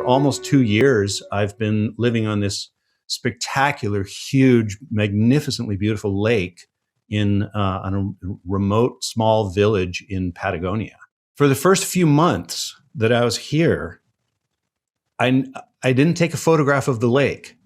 For almost 2 years, I've been living on this spectacular, huge, magnificently beautiful lake on a remote, small village in Patagonia. For the first few months that I was here, I didn't take a photograph of the lake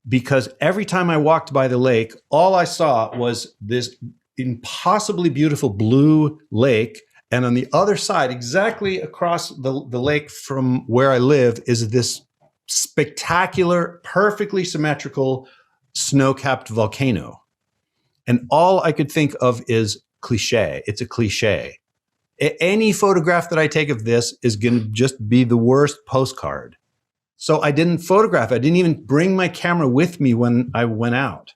because every time I walked by the lake, all I saw was this impossibly beautiful blue lake. And on the other side, exactly across the lake from where I live, is this spectacular, perfectly symmetrical snow-capped volcano. And all I could think of is cliche. It's a cliche. Any photograph that I take of this is going to just be the worst postcard. So I didn't photograph. I didn't even bring my camera with me when I went out.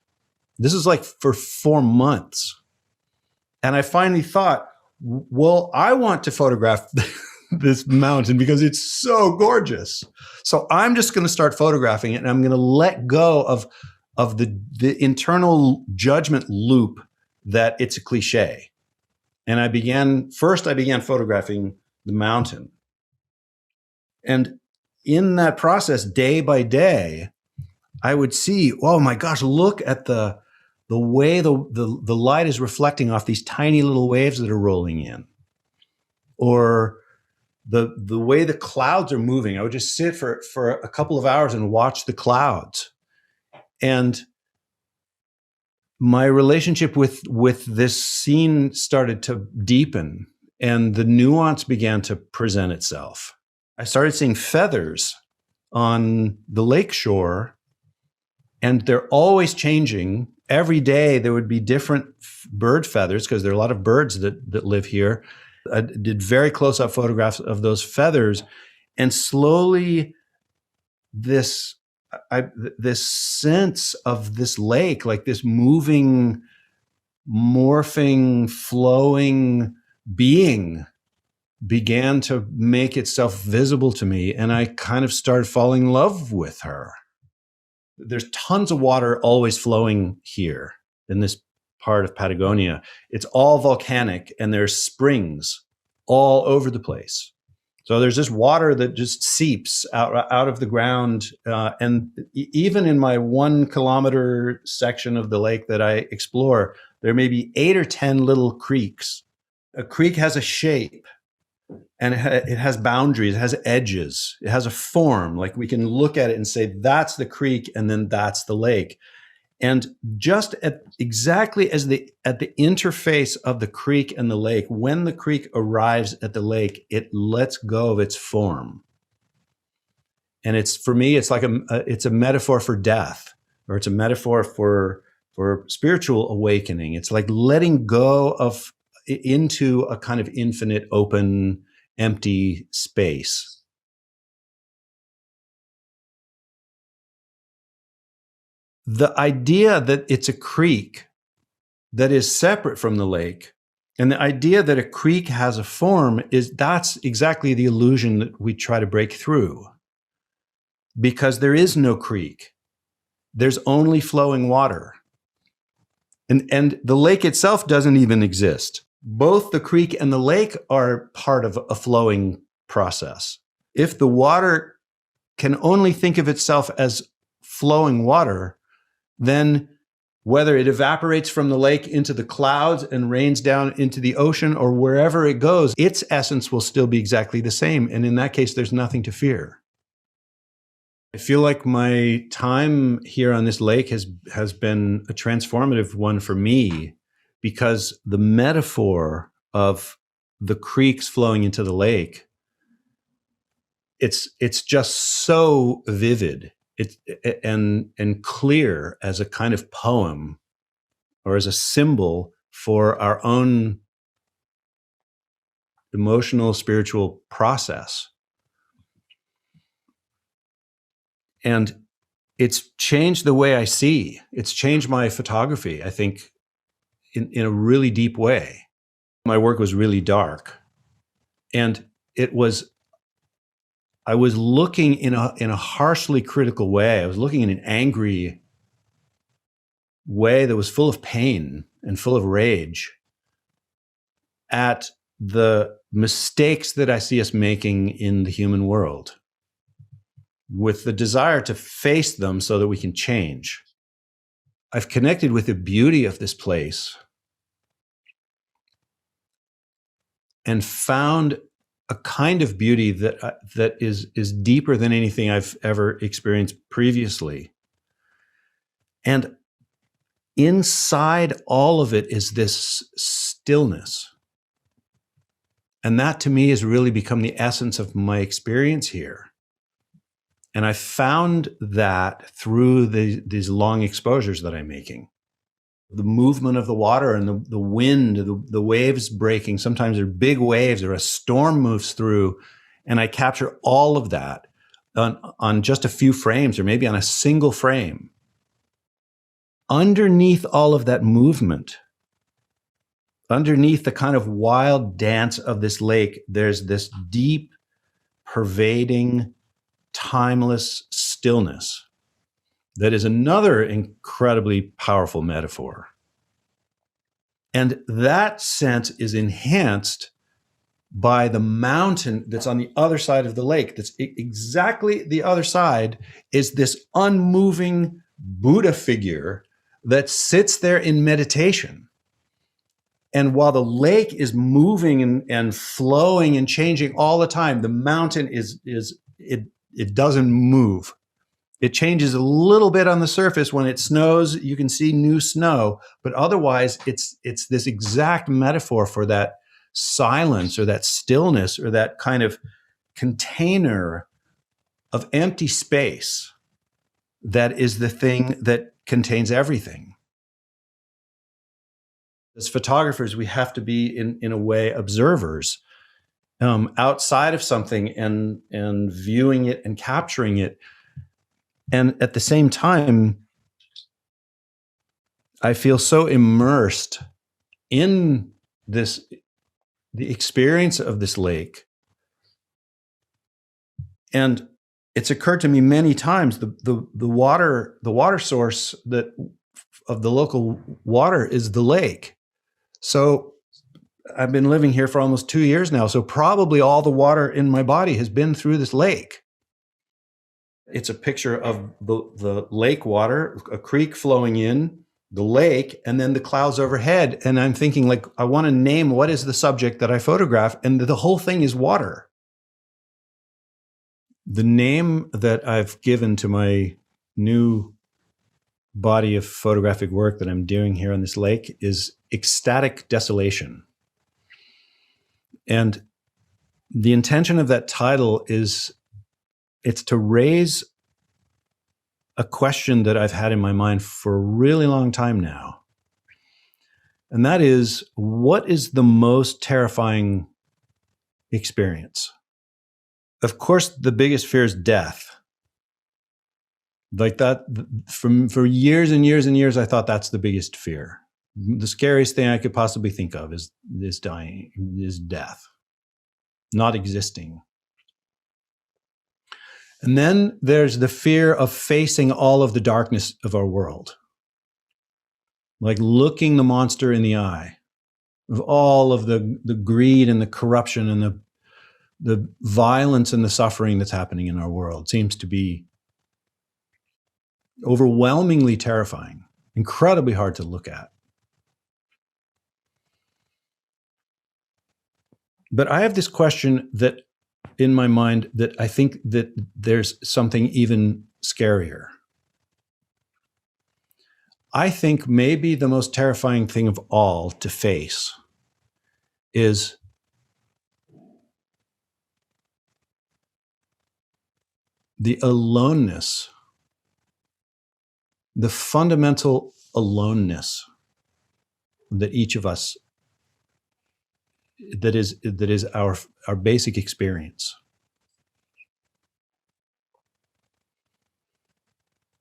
This is like for 4 months. And I finally thought, well, I want to photograph this mountain because it's so gorgeous. So I'm just going to start photographing it, and I'm going to let go of the internal judgment loop that it's a cliche. And I began photographing the mountain. And in that process, day by day, I would see, oh my gosh, look at the way the light is reflecting off these tiny little waves that are rolling in. Or the way the clouds are moving. I would just sit for a couple of hours and watch the clouds. And my relationship with this scene started to deepen, and the nuance began to present itself. I started seeing feathers on the lake shore, and they're always changing. Every day there would be different bird feathers because there are a lot of birds that live here. I did very close-up photographs of those feathers, and slowly this sense of this lake, like this moving, morphing, flowing being, began to make itself visible to me, and I kind of started falling in love with her. There's tons of water always flowing here in this part of Patagonia. It's all volcanic, and there's springs all over the place. So there's this water that just seeps out of the ground. And even in my 1 kilometer section of the lake that I explore, there may be 8 or 10 little creeks. A creek has a shape, and it has boundaries, it has edges, it has a form. Like we can look at it and say, that's the creek, and then that's the lake. And just exactly at the interface of the creek and the lake, when the creek arrives at the lake, it lets go of its form. And for me, it's like it's a metaphor for death, or it's a metaphor for spiritual awakening. It's like letting go into a kind of infinite, open, empty space. The idea that it's a creek that is separate from the lake, and the idea that a creek has a form, that's exactly the illusion that we try to break through. Because there is no creek. There's only flowing water. And the lake itself doesn't even exist. Both the creek and the lake are part of a flowing process. If the water can only think of itself as flowing water, then whether it evaporates from the lake into the clouds and rains down into the ocean or wherever it goes, its essence will still be exactly the same. And in that case, there's nothing to fear. I feel like my time here on this lake has been a transformative one for me, because the metaphor of the creeks flowing into the lake, it's just so vivid. And clear as a kind of poem, or as a symbol for our own emotional, spiritual process. And it's changed the way I see. It's changed my photography, I think, in a really deep way. My work was really dark, and I was looking in a harshly critical way. I was looking in an angry way that was full of pain and full of rage at the mistakes that I see us making in the human world. with the desire to face them so that we can change. I've connected with the beauty of this place and found a kind of beauty that is deeper than anything I've ever experienced previously. And inside all of it is this stillness. And that to me has really become the essence of my experience here. And I found that through these long exposures that I'm making. The movement of the water and the wind, the waves breaking. Sometimes they're big waves or a storm moves through. And I capture all of that on just a few frames or maybe on a single frame. Underneath all of that movement, underneath the kind of wild dance of this lake, there's this deep, pervading, timeless stillness that is another incredibly powerful metaphor. And that sense is enhanced by the mountain that's on the other side of the lake. That's exactly the other side is this unmoving Buddha figure that sits there in meditation. And while the lake is moving and flowing and changing all the time, the mountain it doesn't move. It changes a little bit on the surface. When it snows, you can see new snow, but otherwise it's this exact metaphor for that silence or that stillness or that kind of container of empty space that is the thing that contains everything. As photographers, we have to be in a way observers outside of something and viewing it and capturing it. And at the same time, I feel so immersed in the experience of this lake. And it's occurred to me many times, the water source of the local water is the lake. So I've been living here for almost 2 years now. So probably all the water in my body has been through this lake. It's a picture of the lake water, a creek flowing in, the lake, and then the clouds overhead. And I'm thinking, like, I want to name what is the subject that I photograph, and the whole thing is water. The name that I've given to my new body of photographic work that I'm doing here on this lake is Ecstatic Desolation. And the intention of that title is it's to raise a question that I've had in my mind for a really long time now. And that is, what is the most terrifying experience? Of course, the biggest fear is death. Like that, for years and years and years, I thought that's the biggest fear. The scariest thing I could possibly think of is dying, is death, not existing. And then there's the fear of facing all of the darkness of our world. Like looking the monster in the eye of all of the greed and the corruption and the violence and the suffering that's happening in our world seems to be overwhelmingly terrifying, incredibly hard to look at. But I have this question that in my mind that I think that there's something even scarier. I think maybe the most terrifying thing of all to face is the aloneness, the fundamental aloneness that each of us, that is our basic experience.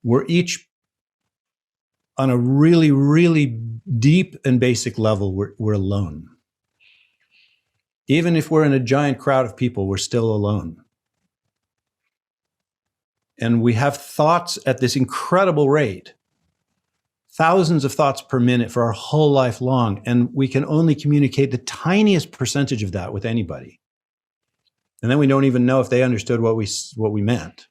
We're each on a really, really deep and basic level, we're alone. Even if we're in a giant crowd of people, we're still alone. And we have thoughts at this incredible rate, thousands of thoughts per minute for our whole life long. And we can only communicate the tiniest percentage of that with anybody. And then we don't even know if they understood what we meant.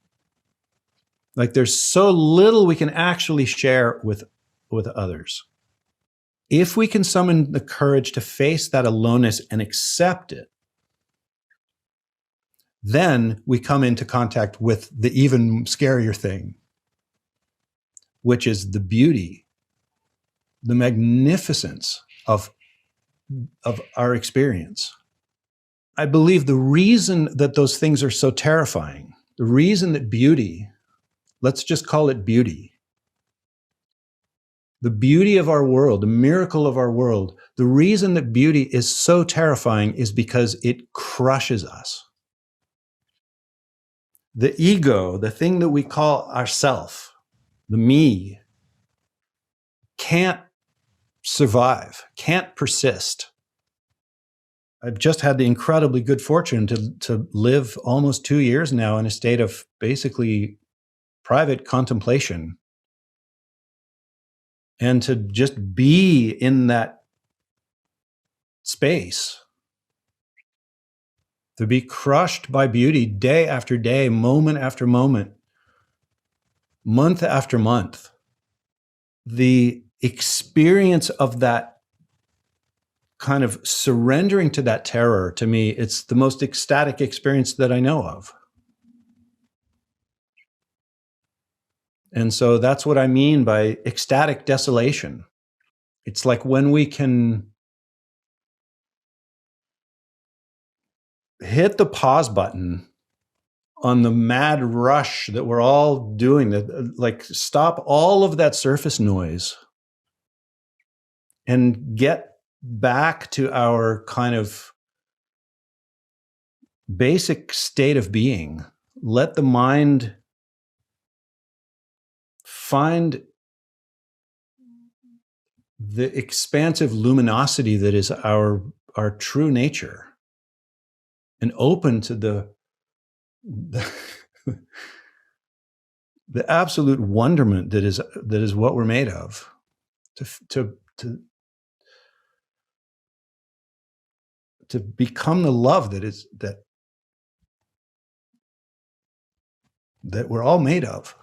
Like there's so little we can actually share with others. If we can summon the courage to face that aloneness and accept it, then we come into contact with the even scarier thing, which is the beauty, the magnificence of our experience. I believe the reason that those things are so terrifying, the reason that beauty, let's just call it beauty, the beauty of our world, the miracle of our world, the reason that beauty is so terrifying is because it crushes us. The ego, the thing that we call ourself, the me, can't survive, can't persist. I've just had the incredibly good fortune to live almost 2 years now in a state of basically private contemplation, and to just be in that space, to be crushed by beauty day after day, moment after moment, month after month. The experience of that kind of surrendering to that terror, to me, it's the most ecstatic experience that I know of. And so that's what I mean by ecstatic desolation. It's like when we can hit the pause button on the mad rush that we're all doing, that like stop all of that surface noise and get back to our kind of basic state of being. Let the mind find the expansive luminosity that is our true nature, and open to the the absolute wonderment that is what we're made of, to become the love that we're all made of.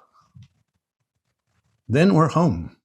Then we're home.